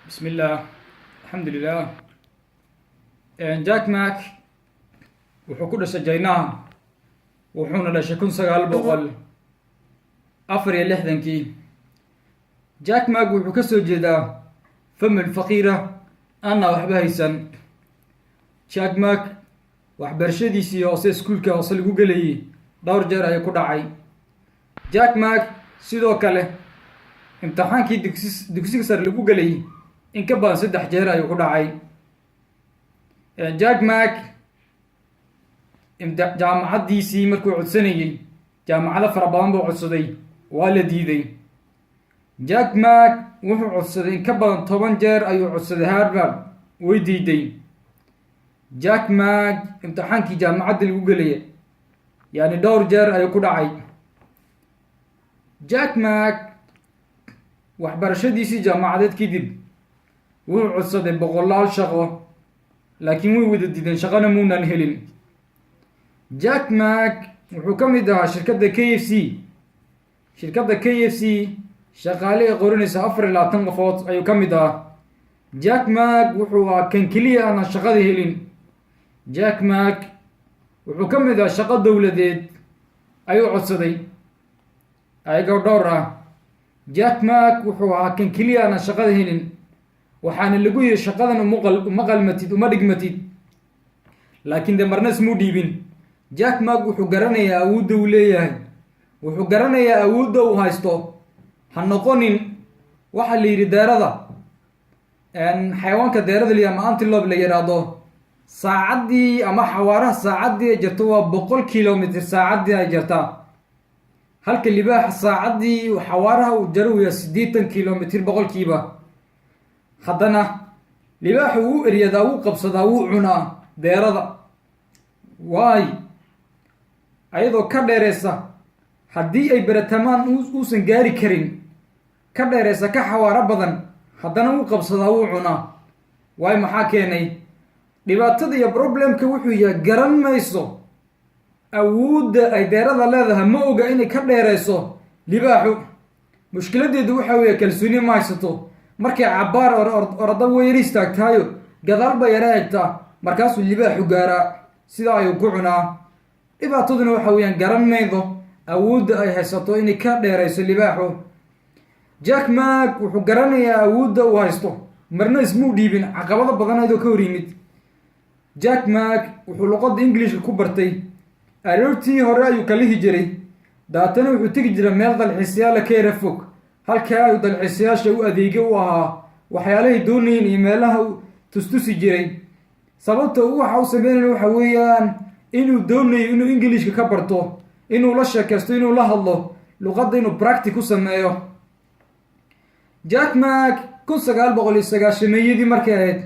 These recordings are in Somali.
بسم الله الحمد لله. jack mac wuxuu ku dhashay jaynaha wuxuuna dhashay 1964. jack mac wuxuu ka soo jeedaa famil faqiira aanna waxba haysan. jack mac waxbarashadiisii hoose iskuulka hoose lagu gelayay dhowr jeer ayay ku dhacay. jack mac sidoo kale imtixaankii dugsiga sare lagu gelayay in ka badan 3 jeer ayuu ku dhacay. jack mac jaamacaddiisii markuu codsanayay jaamacado fara badan buu codsaday, waa la diiday. jack mac wuxuu codsaday in ka badan 10 jeer ayuu codsaday harvard, way diiday. jack mac imtixaankii jaamacadda lagu gelaya yani dhowr jeer ayuu ku dhacay. jack mac waxbarashadiisii jaamacadeed kadib wuxuu codsaday 100 shaqo, laakiin way wada diideen, shaqana muunan helin. jack mac wuxuu ka mid ahaa shirkadda KFC. shirkadda KFC shaqaale ay qoranaysa 24 qofood ayuu ka mid ahaa. jack mac wuxuu ahaa kan keliya aan shaqada helin. jack mac wuxuu ka mid ahaa shaqo dowladeed ayuu codsaday ayagoo dhowr ah. jack mac wuxuu ahaa kan keliya aan shaqada helin, waxaana lagu yiri shaqadan uma qalmatid, uma dhigmatid, laakiin de marna ismuu dhiibin. jack mac wuxuu garanayaa awoodda uu leeyahay, wuxuu garanayaa awoodda uu haysto. ha noqonin waxa la yidhi deerada, xayawaanka deerada liya ama antilope la yidhaahdo, saacaddii ama xawaaraha saacaddii ay jirto waa 100 kilomitr saacaddii ay jirtaa, halka libaaxa saacaddii xawaaraha uu jaro uu yahay 80 kilomitr boqolkiiba. haddana libaaxu wuu eryadaa, wuu qabsadaa, wuu cunaa deerada. waay ayadoo ka dheereysa, haddii ay beratamaan uusan gaari karin, ka dheereysa, ka xawaaro badan, haddana wuu qabsadaa, wuu cunaa. waay maxaa keenay? dhibaatada iyo problemka wuxuu yahay garan mayso awoodda ay deerada leedahay, ma oga inay ka dheereyso libaaxu. mushkiladeedu waxa weeye kalsooni ma haysato. markay cabbaar orada weyr istaagtahayo gadaal ba yara egtaa, markaasuu libaaxu gaaraa, sidaa ayuu ku cunaa. dhibaataduna waxa weeyaan garan maydo awoodda ay haysato inay ka dheereyso libaaxu. jack mac wuxuu garanayaa awoodda uu haysto, marna ismuu dhiibin, caqabado badan ayadoo ka hor yimid. jack mac wuxuu luqadda englishka ku bartay aroortii hore ayuu ka lihi jiray, daatana wuxuu tegi jiray meel dalxiisayaala ka yara fog, halkaa ayuu dalxiisayaasha u adeega u ahaa, waxyaalahay doonayeen iyo meelaha u tustusi jiray. sababta waxa u sameynaya waxa weeyaan inuu doonayo inuu englishka ka barto, inuu la sheekaysto, inuu la hadlo luqadda, inuu practic ku sameeyo. jack mac 1990yadii markay ahayd,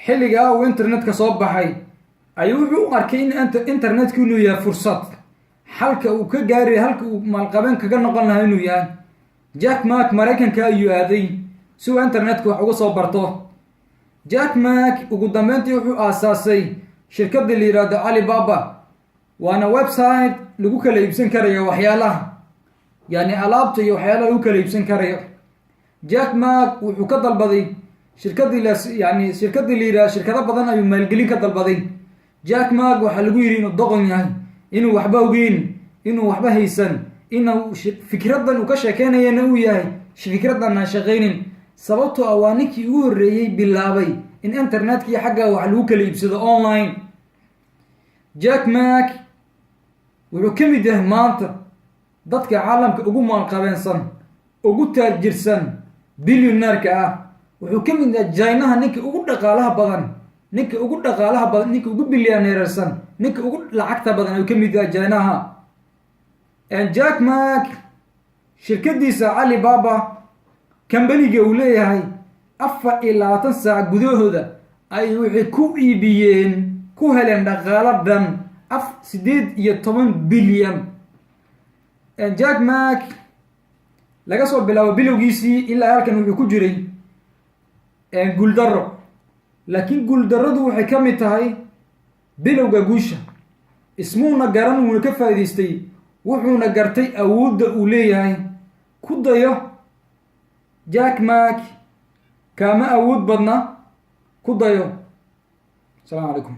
xilligaa uu internetka soo baxay, ayuu wuxuu u arkay in internetka inuu yahay fursad, halka uu ka gaari, halka uu maalqabeen kaga noqon lahaa inuu yahay. jack mac maraykanka ayuu aaday si uu internetka wax uga soo barto. jack mac ugu dambeyntii wuxuu aasaasay shirkadda la yidhaahdo Alibaba, waana website lagu kala iibsan karayo waxyaalaha, yani alaabta iyo waxyaalaha lagu kala iibsan karayo. jack mac wuxuu ka dalbaday shirkadda la yidhaahdo, shirkado badan ayuu maalgelin ka dalbaday. jack mac waxaa lagu yidhi inuu doqon yahay, inuu waxba ogeyn, inuu waxba haysan, inuu fikraddan uu ka sheekeynayana uu yahay fikraddan aan shaqaynin. sababtoo ah waa ninkii ugu horreeyey bilaabay in internetkii xagga wax lagu kala iibsado online. jack mac wuxuu ka mid yahay maanta dadka caalamka ugu maalqabeensan, ugu taajirsan, bilyoneerka ah. wuxuu ka mid yahay jaynaha ninka ugu dhaqaalaha badan, ninka ugu bilyaneersan, ninka ugu lacagta badan ayuu ka mid yahay jaynaha. jack mac shirkadiisa Alibaba kambaniga uu leeyahay 24 saac gudahooda ay waxay ku iibiyeen, ku heleen dhaqaalo dhan 18 bilyan. jack mac laga soo bilaabo bilowgiisii ilaa halkan wuxuu ku jiray guuldaro, laakiin guuldarradu waxay ka mid tahay bilowga guusha. ismuuna garan, wuuna ka faa'iidaystay, wuxuuna gartay awoodda uu leeyahay. ku dayo jack mac kaama awood badna ku dayo. asalaamu calaykum.